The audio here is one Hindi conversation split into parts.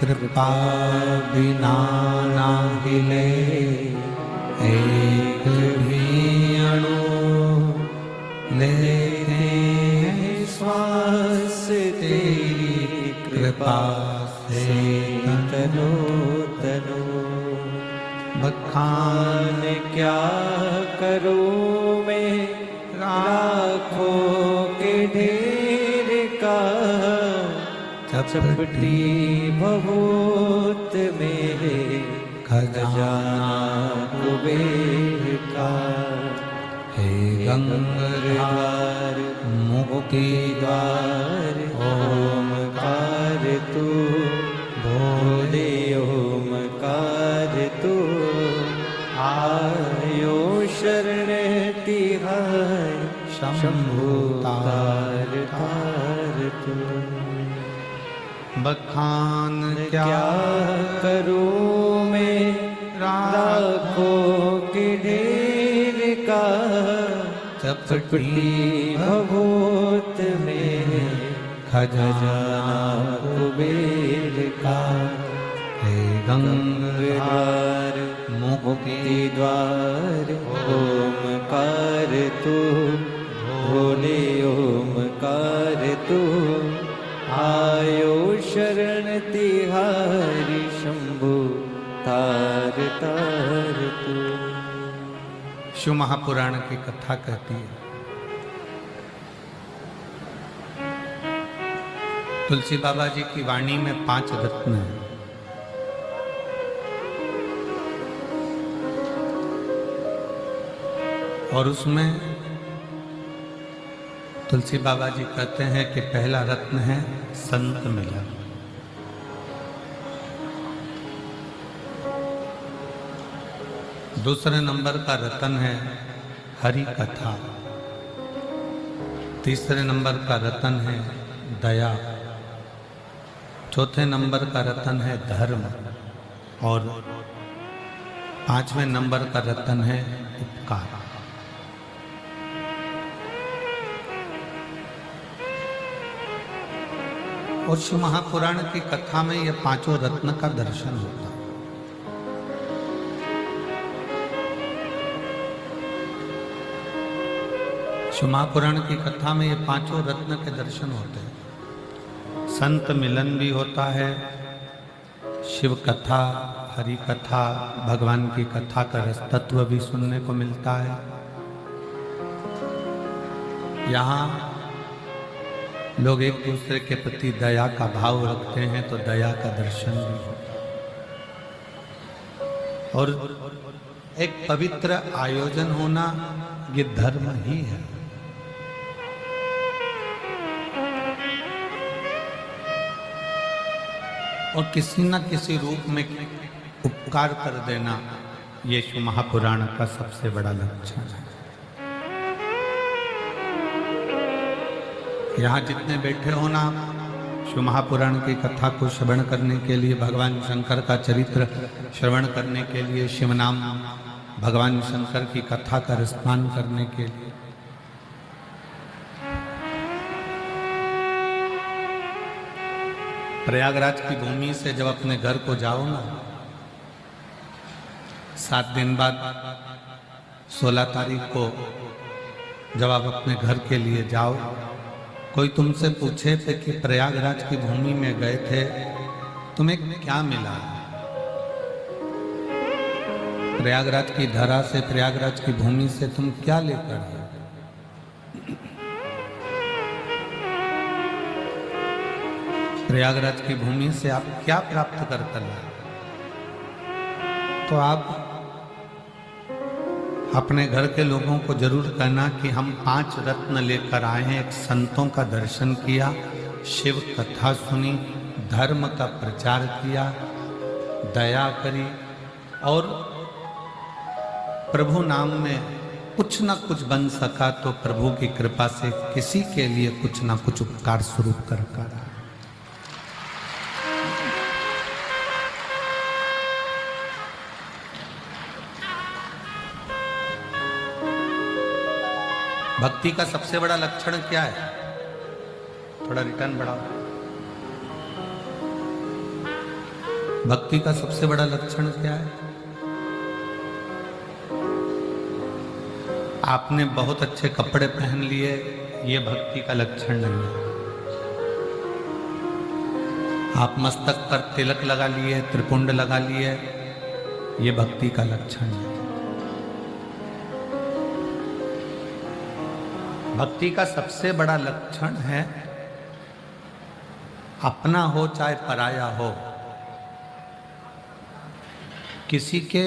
कृपा बिना ना हिले एक भी अणु, लेते हैं श्वास तेरी कृपा से तनो तनो। बखान क्या करूं मैं लाखों के ढेर का, चपटी बहुत मेरे खजाना कुबेर का। हे गंगाधर मुक्ति द्वार ओमकार तू, भोले ओमकार तू, आयो शरण तिहार शंभु तार तार तू। बखान क्या करूं मैं लाखों के ढेर का, चपटी भभूत मेरे खजाना कुबेर का। हे गंगाधर मुक्ति द्वार ओमकार तू, भोले ओमकार तू, आयो शरण तिहारी शंभु तार तार तू। शिव महापुराण की कथा कहती है, तुलसी बाबा जी की वाणी में 5 रत्न हैं। और उसमें तुलसी बाबा जी कहते हैं कि पहला रत्न है संत मिलन। दूसरे नंबर का रत्न है हरि कथा। तीसरे नंबर का रत्न है दया। चौथे नंबर का रत्न है धर्म। और 5वें नंबर का रत्न है उपकार। और शिव महापुराण की कथा में ये 5 रत्न का दर्शन होता है। शिव महापुराण की कथा में ये 5 रत्न के दर्शन होते हैं। संत मिलन भी होता है, शिव कथा, हरि कथा, भगवान की कथा का रस तत्व भी सुनने को मिलता है। यहाँ लोग एक दूसरे के प्रति दया का भाव रखते हैं तो दया का दर्शन भी होता है। और एक पवित्र आयोजन होना ये धर्म ही है। और किसी न किसी रूप में उपकार कर देना ये शिव महापुराण का सबसे बड़ा लक्षण है। यहाँ जितने बैठे हो ना, शिव महापुराण की कथा को श्रवण करने के लिए, भगवान शंकर का चरित्र श्रवण करने के लिए, शिव नाम भगवान शंकर की कथा का रसपान करने के लिए, प्रयागराज की भूमि से जब अपने घर को जाओ ना, 7 दिन बाद 16 तारीख को जब आप अपने घर के लिए जाओ, कोई तुमसे पूछे थे कि प्रयागराज की भूमि में गए थे, तुम्हें क्या मिला? प्रयागराज की धरा से, प्रयागराज की भूमि से तुम क्या लेकर आए? प्रयागराज की भूमि से आप क्या प्राप्त कर लाए? तो आप अपने घर के लोगों को जरूर कहना कि हम 5 रत्न लेकर आए हैं। एक संतों का दर्शन किया, शिव कथा सुनी, धर्म का प्रचार किया, दया करी और प्रभु नाम में कुछ न कुछ बन सका तो प्रभु की कृपा से किसी के लिए कुछ न कुछ उपकार स्वरूप कर कर। भक्ति का सबसे बड़ा लक्षण क्या है? थोड़ा रिटर्न बढ़ाओ। भक्ति का सबसे बड़ा लक्षण क्या है? आपने बहुत अच्छे कपड़े पहन लिए, ये भक्ति का लक्षण नहीं है। आप मस्तक पर तिलक लगा लिए, त्रिपुंड लगा लिए, ये भक्ति का लक्षण है। भक्ति का सबसे बड़ा लक्षण है अपना हो चाहे पराया हो, किसी के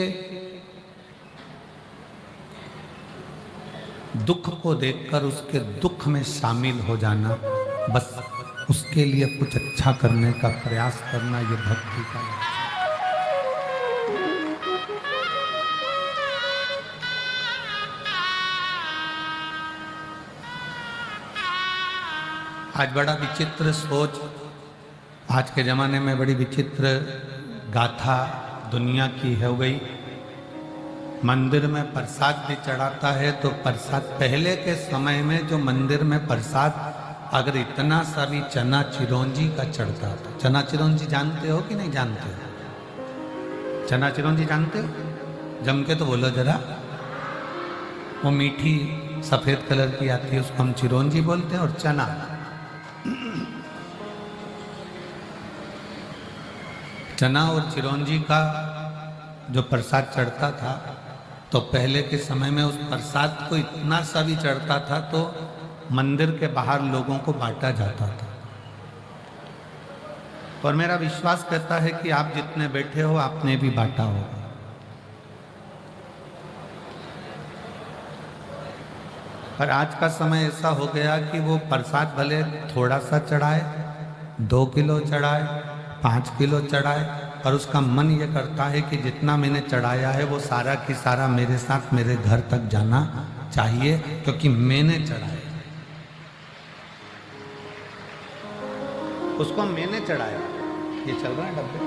दुख को देखकर उसके दुख में शामिल हो जाना, बस उसके लिए कुछ अच्छा करने का प्रयास करना, ये भक्ति का लक्षण। आज बड़ा विचित्र सोच, आज के ज़माने में बड़ी विचित्र गाथा दुनिया की हो गई। मंदिर में प्रसाद भी चढ़ाता है तो प्रसाद, पहले के समय में जो मंदिर में प्रसाद अगर इतना सा भी चना चिरौंजी का चढ़ता था। चना चिरौंजी जानते हो कि नहीं जानते हो? चना चिरौंजी जानते हो? जम के तो बोलो जरा। वो मीठी सफ़ेद कलर की आती है, उसको हम चिरौंजी बोलते हैं। और चना, चना और चिरौंजी का जो प्रसाद चढ़ता था, तो पहले के समय में उस प्रसाद को इतना सा भी चढ़ता था तो मंदिर के बाहर लोगों को बांटा जाता था। और मेरा विश्वास कहता है कि आप जितने बैठे हो आपने भी बांटा होगा। पर आज का समय ऐसा हो गया कि वो प्रसाद भले थोड़ा सा चढ़ाए, 2 किलो चढ़ाए, 5 किलो चढ़ाए, और उसका मन ये करता है कि जितना मैंने चढ़ाया है वो सारा की सारा मेरे साथ मेरे घर तक जाना चाहिए, क्योंकि मैंने चढ़ाया, उसको मैंने चढ़ाया। ये चल रहा है डब्बे,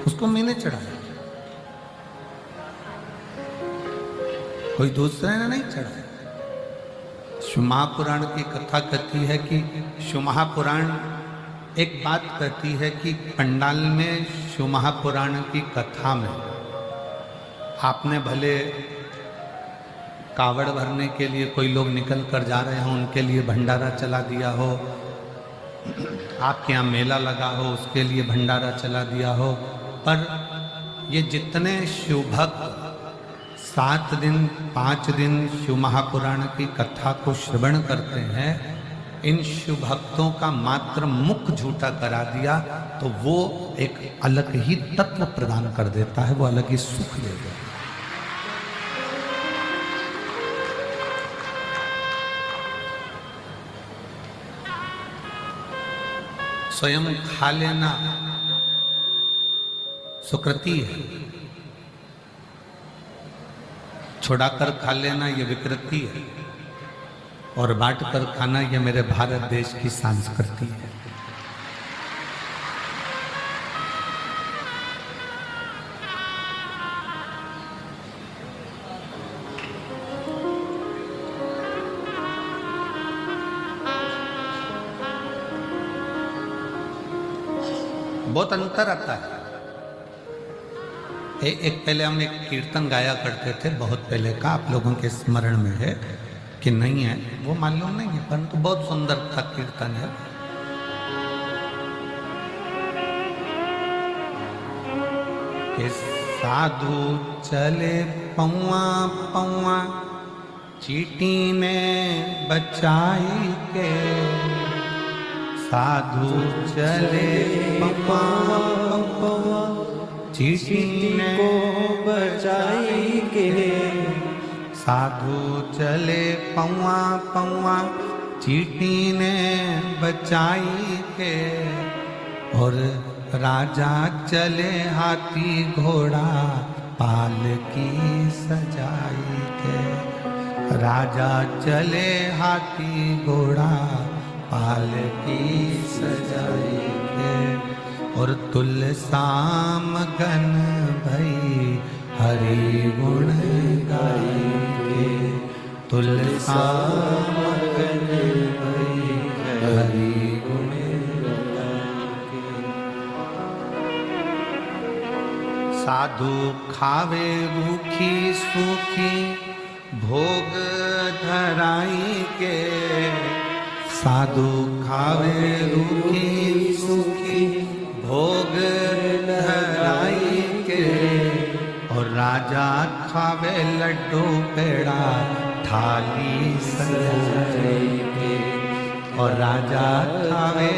उसको मैंने चढ़ाया, कोई दूसरे ने नहीं चढ़ाया। शिव महापुराण की कथा कहती है कि शिव महापुराण एक बात कहती है कि पंडाल में शिव महापुराण की कथा में आपने भले कावड़ भरने के लिए कोई लोग निकल कर जा रहे हों, उनके लिए भंडारा चला दिया हो, आपके यहाँ मेला लगा हो उसके लिए भंडारा चला दिया हो, पर ये जितने शिव भक्त 7 दिन 5 दिन शिव महापुराण की कथा को श्रवण करते हैं, इन शिव भक्तों का मात्र मुख झूठा करा दिया तो वो एक अलग ही तत्व प्रदान कर देता है, वो अलग ही सुख दे देता है। स्वयं खा लेना सुकृति है, छुड़ाकर खा लेना ये विकृति है, और बांट कर खाना ये मेरे भारत देश की संस्कृति है। बहुत अंतर आता है। एक पहले हम एक कीर्तन गाया करते थे, बहुत पहले का, आप लोगों के स्मरण में है कि नहीं है वो मालूम नहीं है, परंतु बहुत सुंदर था कीर्तन है। कि साधु चले पौआ पौआ चीटी ने बचाई के, साधु चले पौआ पौआ चीटी ने बचाई के, साधु चले पौआ पौआ चीटी ने बचाई के, और राजा चले हाथी घोड़ा पालकी सजाई के, राजा चले हाथी घोड़ा पालकी सजाई के, और तुलसाम गन भई हरि गुण गाई के, तुलसाम गन भई हरि गुण गाई के। साधु खावे रूखी सूखी भोग धराई के। साधु खावे रूखी सूखी भोग धराई के। और राजा खावे लड्डू पेड़ा थाली सजाई के। और राजा खावे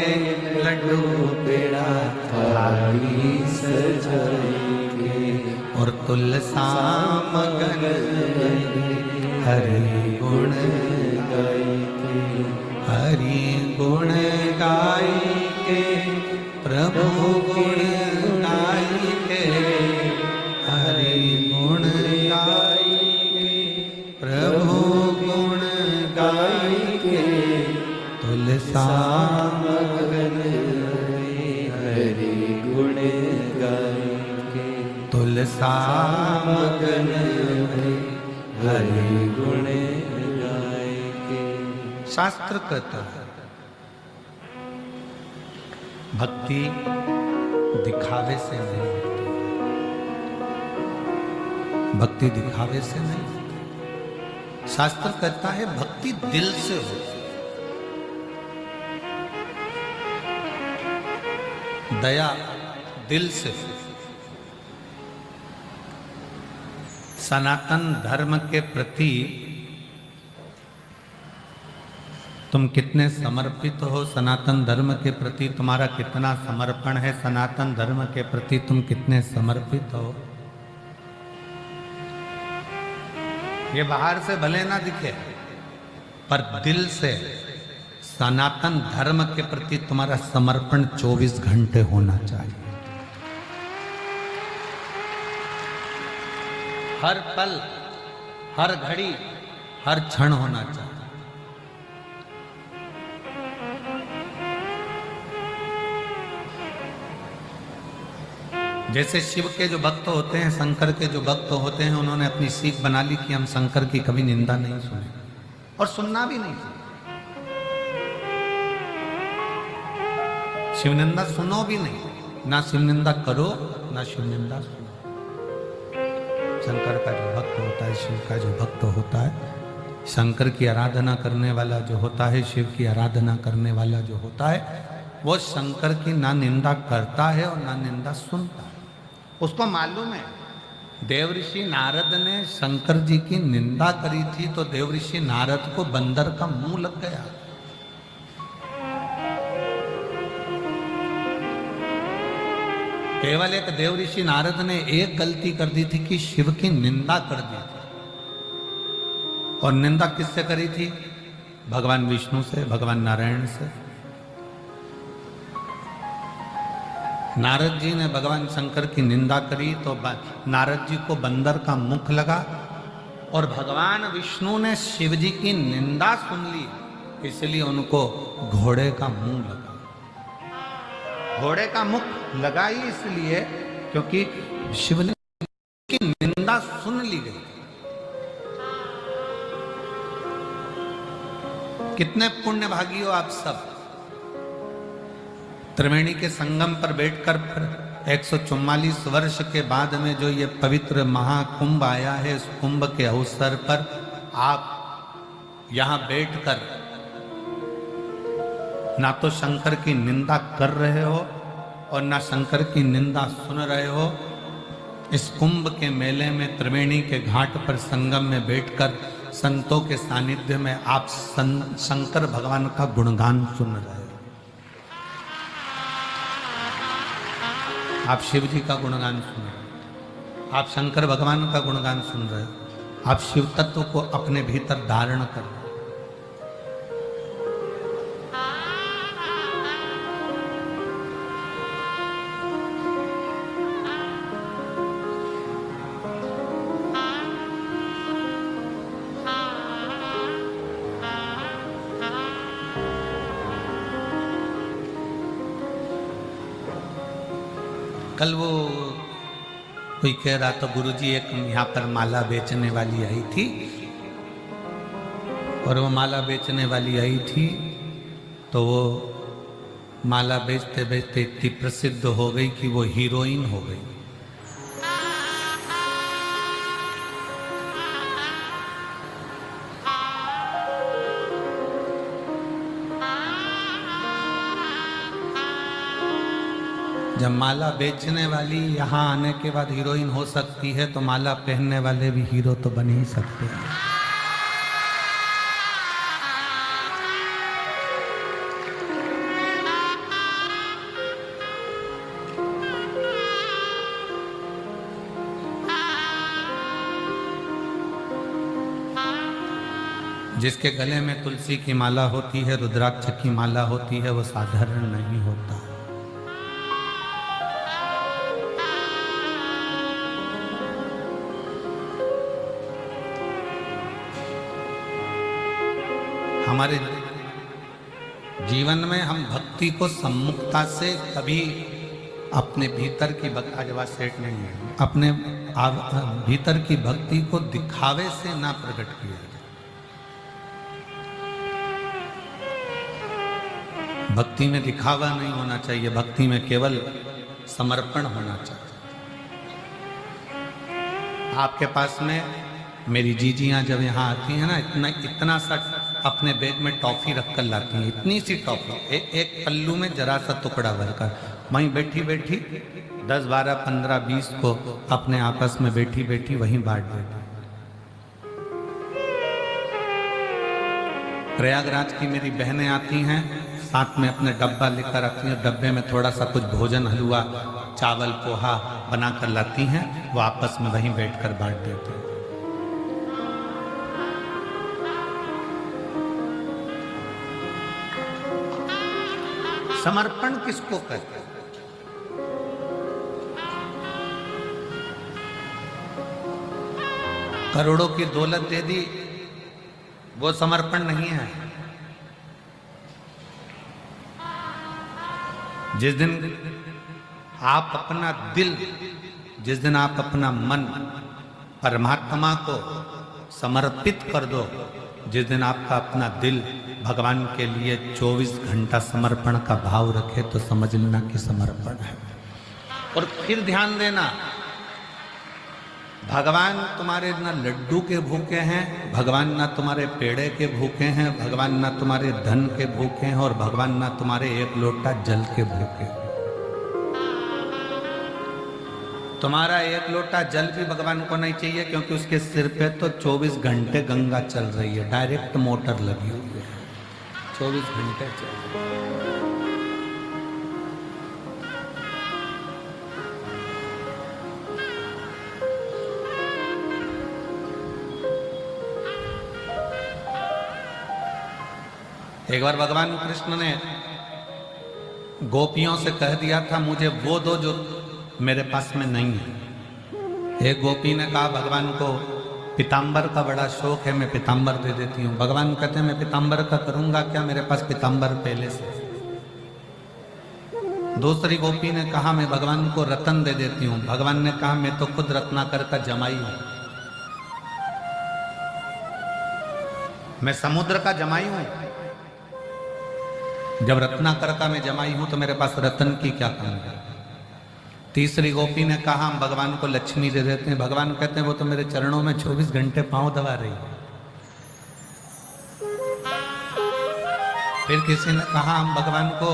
लड्डू पेड़ा थाली सजाई के। और तुलसा मगन हरि गुण गाई के। हरि गुण गाई के प्रभु गुण गाई के। हरि गुण गाई के प्रभु गुण गाई के। तुलसा मगन हरि गुण गाई के। तुलसा मगन हरि गुण गाई के। शास्त्र कहता है भक्ति दिखावे से नहीं होती। भक्ति दिखावे से नहीं होती। शास्त्र कहता है भक्ति दिल से होती। दया दिल से। सनातन धर्म के प्रति तुम कितने समर्पित हो, सनातन धर्म के प्रति तुम्हारा कितना समर्पण है, सनातन धर्म के प्रति तुम कितने समर्पित हो, ये बाहर से भले ना दिखे पर दिल से सनातन धर्म के प्रति तुम्हारा समर्पण 24 घंटे होना चाहिए। हर पल, हर घड़ी, हर क्षण होना चाहिए। जैसे शिव के जो भक्त होते हैं, शंकर के जो भक्त होते हैं, उन्होंने अपनी सीख बना ली कि हम शंकर की कभी निंदा नहीं सुने और सुनना भी नहीं। शिव निंदा सुनो भी नहीं, ना शिव निंदा करो ना शिव निंदा सुनो। शंकर का जो भक्त होता है, शिव का जो भक्त होता है, शंकर की आराधना करने वाला जो होता है, शिव की आराधना करने वाला जो होता है, वो शंकर की ना निंदा करता है और ना निंदा सुनता है। उसको मालूम है देवऋषि नारद ने शंकर जी की निंदा करी थी तो देवऋषि नारद को बंदर का मुंह लग गया। केवल एक देवऋषि नारद ने एक गलती कर दी थी कि शिव की निंदा कर दी थी। और निंदा किससे करी थी? भगवान विष्णु से, भगवान नारायण से। नारद जी ने भगवान शंकर की निंदा करी तो नारद जी को बंदर का मुख लगा और भगवान विष्णु ने शिव जी की निंदा सुन ली, इसलिए उनको घोड़े का मुंह लगा। घोड़े का मुख लगा ही इसलिए क्योंकि शिव ने की निंदा सुन ली गई। कितने पुण्यभागी हो आप सब। त्रिवेणी के संगम पर बैठकर 144 वर्ष के बाद में जो ये पवित्र महाकुंभ आया है, इस कुंभ के अवसर पर आप यहां बैठकर ना तो शंकर की निंदा कर रहे हो और ना शंकर की निंदा सुन रहे हो। इस कुंभ के मेले में त्रिवेणी के घाट पर संगम में बैठकर संतों के सानिध्य में आप शंकर भगवान का गुणगान सुन रहे हो। आप शिव जी का गुणगान सुन रहे हो, आप शंकर भगवान का गुणगान सुन रहे हो, आप शिव तत्व को अपने भीतर धारण कर रहे हो। कल वो कोई कह रहा था गुरुजी एक यहाँ पर माला बेचने वाली आई थी और वो माला बेचने वाली आई थी तो वो माला बेचते बेचते इतनी प्रसिद्ध हो गई कि वो हीरोइन हो गई। जब माला बेचने वाली यहाँ आने के बाद हीरोइन हो सकती है, तो माला पहनने वाले भी हीरो तो बन ही सकते हैं। जिसके गले में तुलसी की माला होती है, रुद्राक्ष की माला होती है, वो साधारण नहीं होता। हमारे जीवन में हम भक्ति को सम्मुखता से कभी अपने भीतर की भक्ति सेठ नहीं है, अपने भीतर की भक्ति को दिखावे से ना प्रकट किया जाए। भक्ति में दिखावा नहीं होना चाहिए, भक्ति में केवल समर्पण होना चाहिए। आपके पास में मेरी जीजियां जब यहाँ आती हैं ना, इतना सा अपने बैग में टॉफी रख कर लाती हैं, इतनी सी टॉफी, एक पल्लू में जरा सा टुकड़ा भरकर, वहीं बैठी बैठी 10, 12, 15, 20 को अपने आपस में बैठी बैठी वहीं बांट देती। प्रयागराज की मेरी बहनें आती हैं, साथ में अपने डब्बा लेकर आती हैं, डब्बे में थोड़ा सा कुछ भोजन, हलवा, चावल, पोहा बना कर लाती हैं, वो आपस में वहीं बैठकर बांट देते हैं। समर्पण किसको कहते हैं? करोड़ों की दौलत दे दी, वो समर्पण नहीं है। जिस दिन आप अपना दिल, जिस दिन आप अपना मन परमात्मा को समर्पित कर दो, जिस दिन आपका अपना दिल भगवान के लिए 24 घंटा समर्पण का भाव रखे, तो समझ लेना कि समर्पण है। और फिर ध्यान देना, भगवान तुम्हारे ना लड्डू के भूखे हैं, भगवान ना तुम्हारे पेड़े के भूखे हैं, भगवान ना तुम्हारे धन के भूखे हैं, और भगवान ना तुम्हारे एक लोटा जल के भूखे। तुम्हारा एक लोटा जल भी भगवान को नहीं चाहिए, क्योंकि उसके सिर पे तो 24 घंटे गंगा चल रही है, डायरेक्ट मोटर लगी हुई है, 24 घंटे चल रही है। एक बार भगवान कृष्ण ने गोपियों से कह दिया था, मुझे वो दो जो मेरे पास में नहीं है। एक गोपी ने कहा भगवान को पीताम्बर का बड़ा शौक है, मैं पीताम्बर दे देती हूँ। भगवान कहते हैं मैं पीताम्बर का करूँगा क्या, मेरे पास पीताम्बर पहले से। दूसरी गोपी ने कहा मैं भगवान को रतन दे देती हूँ। भगवान ने कहा मैं तो खुद रत्नाकर का जमाई हूँ, मैं समुद्र का जमाई हूँ। जब रत्नाकर का मैं जमाई हूं तो मेरे पास रतन की क्या कमी है। तीसरी गोपी ने कहा हम भगवान को लक्ष्मी दे देते हैं। भगवान कहते हैं वो तो मेरे चरणों में 24 घंटे पांव दबा रही है। फिर किसी ने कहा हम भगवान को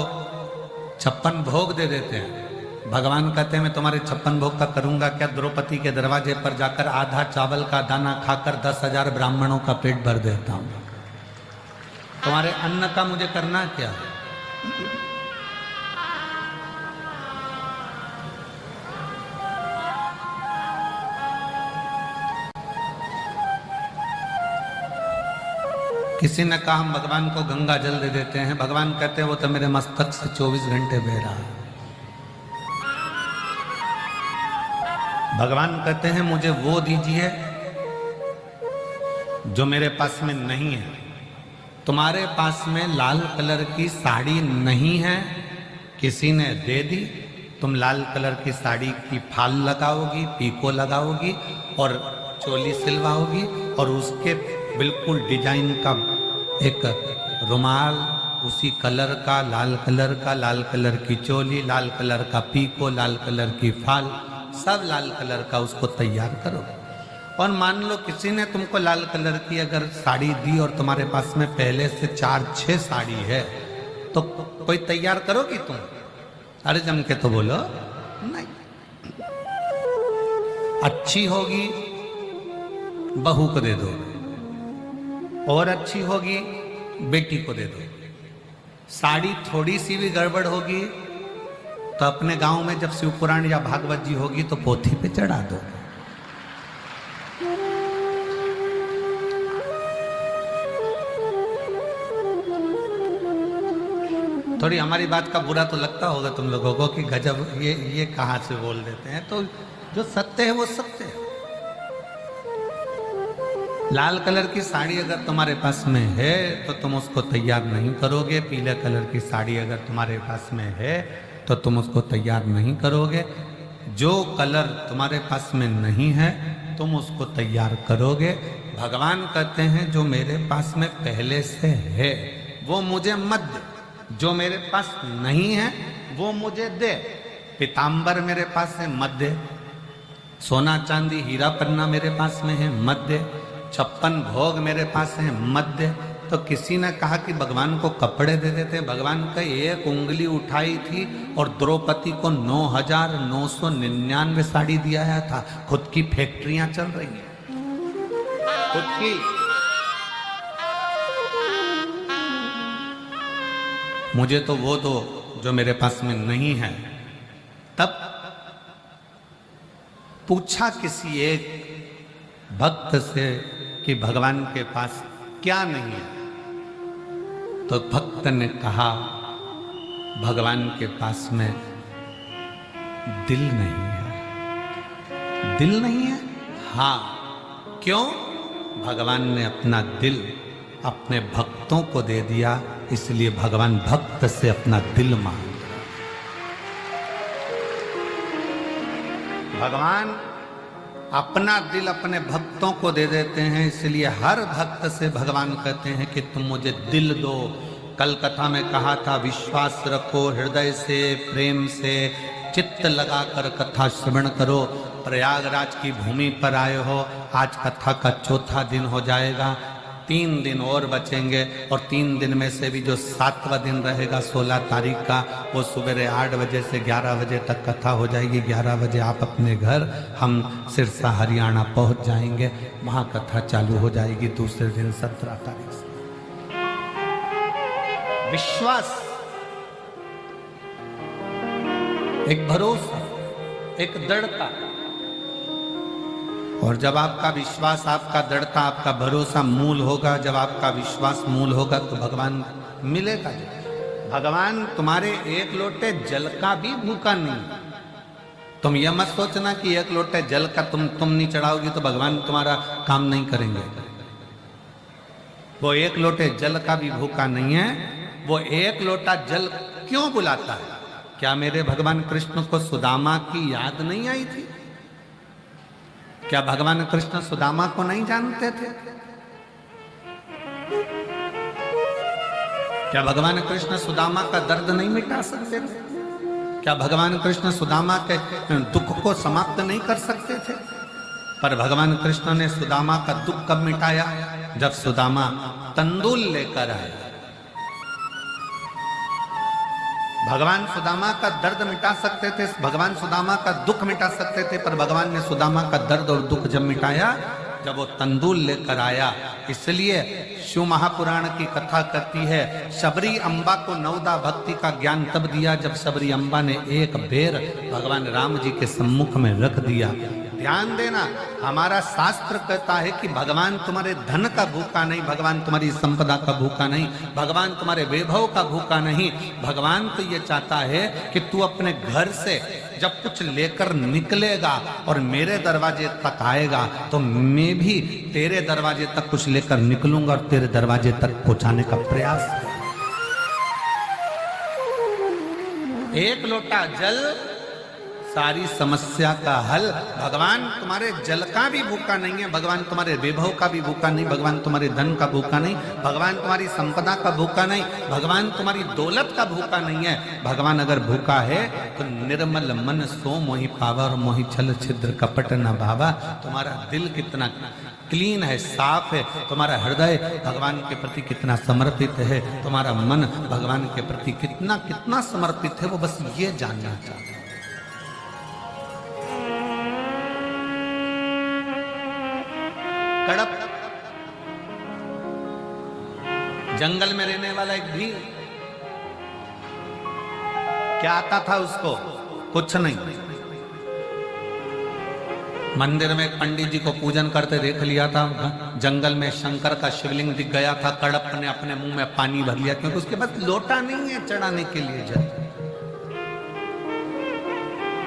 56 भोग दे देते हैं। भगवान कहते हैं मैं तुम्हारे 56 भोग का करूंगा क्या, द्रौपदी के दरवाजे पर जाकर आधा चावल का दाना खाकर 10,000 ब्राह्मणों का पेट भर देता हूं। तुम्हारे अन्न का मुझे करना क्या। किसी ने कहा हम भगवान को गंगा जल दे देते हैं। भगवान कहते हैं वो तो मेरे मस्तक से 24 घंटे बह रहा है। भगवान कहते हैं मुझे वो दीजिए जो मेरे पास में नहीं है। तुम्हारे पास में लाल कलर की साड़ी नहीं है, किसी ने दे दी, तुम लाल कलर की साड़ी की फाल लगाओगी, पीको लगाओगी और चोली सिलवाओगी और उसके बिल्कुल डिजाइन का एक रुमाल उसी कलर का, लाल कलर की चोली, लाल कलर का पीको, लाल कलर की फाल, सब लाल कलर का उसको तैयार करो। और मान लो किसी ने तुमको लाल कलर की अगर साड़ी दी और तुम्हारे पास में पहले से 4-6 साड़ी है तो कोई तैयार करोगी तुम? अरे जम के तो बोलो। नहीं, अच्छी होगी बहू को दे दो, और अच्छी होगी बेटी को दे दो। साड़ी थोड़ी सी भी गड़बड़ होगी तो अपने गांव में जब शिव पुराण या भागवत जी होगी तो पोथी पे चढ़ा दो। थोड़ी हमारी बात का बुरा तो लगता होगा तुम लोगों को कि गजब ये कहां से बोल देते हैं, तो जो सत्य है वो सत्य है। लाल कलर की साड़ी अगर तुम्हारे पास में है तो तुम उसको तैयार नहीं करोगे, पीले कलर की साड़ी अगर तुम्हारे पास में है तो तुम उसको तैयार नहीं करोगे। जो कलर तुम्हारे पास में नहीं है तुम उसको तैयार करोगे। भगवान कहते हैं जो मेरे पास में पहले से है वो मुझे मत दे, जो मेरे पास नहीं है वो मुझे दे। पीताम्बर मेरे पास है मत दे, सोना चांदी हीरा पन्ना मेरे पास में है मत दे, 56 भोग मेरे पास है मत दे। तो किसी ने कहा कि भगवान को कपड़े दे देते। भगवान का एक उंगली उठाई थी और द्रौपदी को 9,999 साड़ी दिया था। खुद की फैक्ट्रियां चल रही हैं, खुद की। मुझे तो वो दो जो मेरे पास में नहीं है। तब पूछा किसी एक भक्त से कि भगवान के पास क्या नहीं है, तो भक्त ने कहा भगवान के पास में दिल नहीं है। दिल नहीं है? हाँ। क्यों? भगवान ने अपना दिल अपने भक्तों को दे दिया, इसलिए भगवान भक्त से अपना दिल मांग रहा। भगवान अपना दिल अपने भक्तों को दे देते हैं, इसलिए हर भक्त से भगवान कहते हैं कि तुम मुझे दिल दो। कल कथा में कहा था विश्वास रखो, हृदय से प्रेम से चित्त लगाकर कथा श्रवण करो। प्रयागराज की भूमि पर आए हो, आज कथा का चौथा दिन हो जाएगा, 3 दिन और बचेंगे और 3 दिन में से भी जो 7वां दिन रहेगा 16 तारीख का, वो सुबह 8 बजे से 11 बजे तक कथा हो जाएगी। 11 बजे आप अपने घर, हम सिरसा हरियाणा पहुंच जाएंगे, वहां कथा चालू हो जाएगी दूसरे दिन 17 तारीख से। विश्वास, एक भरोसा, एक दृढ़ता। और जब आपका विश्वास, आपका दृढ़ता, आपका भरोसा मूल होगा, जब आपका विश्वास मूल होगा तो भगवान मिलेगा। भगवान तुम्हारे एक लोटे जल का भी भूखा नहीं। तुम यह मत सोचना कि एक लोटे जल का तुम नहीं चढ़ाओगी तो भगवान तुम्हारा काम नहीं करेंगे। वो एक लोटे जल का भी भूखा नहीं है। वो एक लोटा जल क्यों बुलाता है? क्या मेरे भगवान कृष्ण को सुदामा की याद नहीं आई थी? क्या भगवान कृष्ण सुदामा को नहीं जानते थे? क्या भगवान कृष्ण सुदामा का दर्द नहीं मिटा सकते थे? क्या भगवान कृष्ण सुदामा के दुख को समाप्त नहीं कर सकते थे? पर भगवान कृष्ण ने सुदामा का दुख कब मिटाया? जब सुदामा तंदूल लेकर आए। भगवान सुदामा का दर्द मिटा सकते थे, भगवान सुदामा का दुख मिटा सकते थे, पर भगवान ने सुदामा का दर्द और दुख जब मिटाया जब वो तंदूल लेकर आया। इसलिए शिव महापुराण की कथा करती है, शबरी अम्बा को नवदा भक्ति का ज्ञान तब दिया जब शबरी अम्बा ने एक बेर भगवान राम जी के सम्मुख में रख दिया। ध्यान देना, हमारा शास्त्र कहता है कि भगवान तुम्हारे धन का भूखा नहीं, भगवान तुम्हारी संपदा का भूखा नहीं, भगवान तुम्हारे वैभव का भूखा नहीं। भगवान तो ये चाहता है कि तू अपने घर से जब कुछ लेकर निकलेगा और मेरे दरवाजे तक आएगा तो मैं भी तेरे दरवाजे तक कुछ लेकर निकलूंगा और तेरे दरवाजे तक पहुंचाने का प्रयास। एक लोटा जल सारी समस्या का हल। भगवान तुम्हारे जल का भी भूखा नहीं है, भगवान तुम्हारे वैभव का भी भूखा नहीं, भगवान तुम्हारे धन का भूखा नहीं, भगवान तुम्हारी संपदा का भूखा नहीं, भगवान तुम्हारी दौलत का भूखा नहीं है। भगवान अगर भूखा है तो निर्मल मन सो मोहि पावा और मोहि छल छिद्र कपट न भावा। तुम्हारा दिल कितना क्लीन है, साफ है, तुम्हारा हृदय भगवान के प्रति कितना समर्पित है, तुम्हारा मन भगवान के प्रति कितना कितना समर्पित है, वो बस ये जानना चाहते हैं। कड़प जंगल में रहने वाला एक भी क्या आता था उसको, कुछ नहीं। मंदिर में एक पंडित जी को पूजन करते देख लिया था, जंगल में शंकर का शिवलिंग दिख गया था, कड़प ने अपने मुंह में पानी भर लिया, क्योंकि उसके पास लोटा नहीं है चढ़ाने के लिए, जल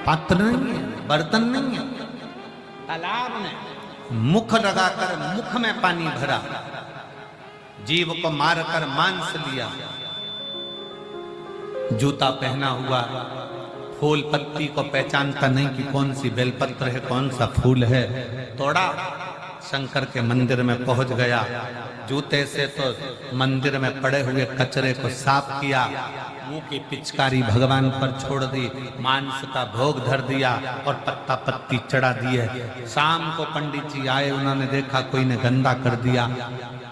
पात्र नहीं है, बर्तन नहीं है। तालाब में मुख लगाकर मुख में पानी भरा, जीव को मारकर मांस लिया, जूता पहना हुआ, फूल पत्ती को पहचानता नहीं कि कौन सी बेलपत्र है, कौन सा फूल है, तोड़ा, शंकर के मंदिर में पहुंच गया, जूते से तो मंदिर में पड़े हुए कचरे को साफ किया, मुंह की पिचकारी भगवान पर छोड़ दी, मांस का भोग धर दिया और पत्ता पत्ती चढ़ा दिए। शाम को पंडित जी आए, उन्होंने देखा कोई ने गंदा कर दिया,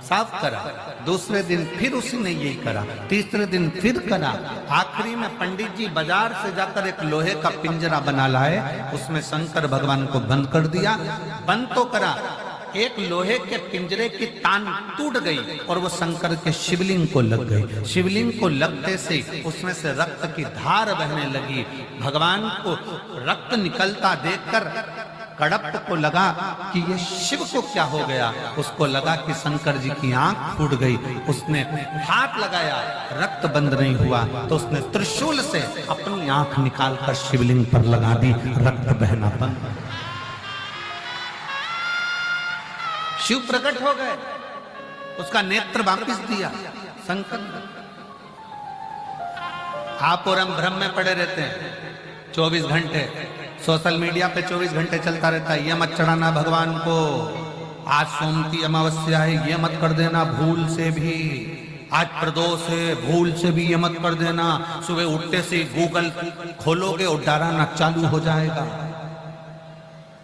साफ करा। दूसरे दिन फिर उसी ने यही करा, तीसरे दिन फिर करा। आखिरी में पंडित जी बाजार से जाकर एक लोहे का पिंजरा बना लाए, उसमें शंकर भगवान को बंद कर दिया। बंद तो करा, एक लोहे के पिंजरे की तान टूट गई और वो शंकर के शिवलिंग को लग गई। शिवलिंग को लगते से उसमें से रक्त की धार बहने लगी। भगवान को रक्त निकलता देखकर कड़प को लगा कि ये शिव को क्या हो गया। उसको लगा कि शंकर जी की आंख फूट गई। उसने हाथ लगाया, रक्त बंद नहीं हुआ, तो उसने त्रिशूल से अपनी आंख निकालकर शिवलिंग पर लगा दी, रक्त बहना बंद। शिव प्रकट हो गए, उसका नेत्र वापिस दिया शंकर। आप और हम भ्रम में पड़े रहते हैं 24 घंटे, सोशल मीडिया पे 24 घंटे चलता रहता है, ये मत चढ़ाना भगवान को, आज सोमती अमावस्या है, ये मत कर देना भूल से भी, आज प्रदोष है, भूल से भी ये मत कर देना। सुबह उठते से गूगल खोलोगे और डराना चालू हो जाएगा।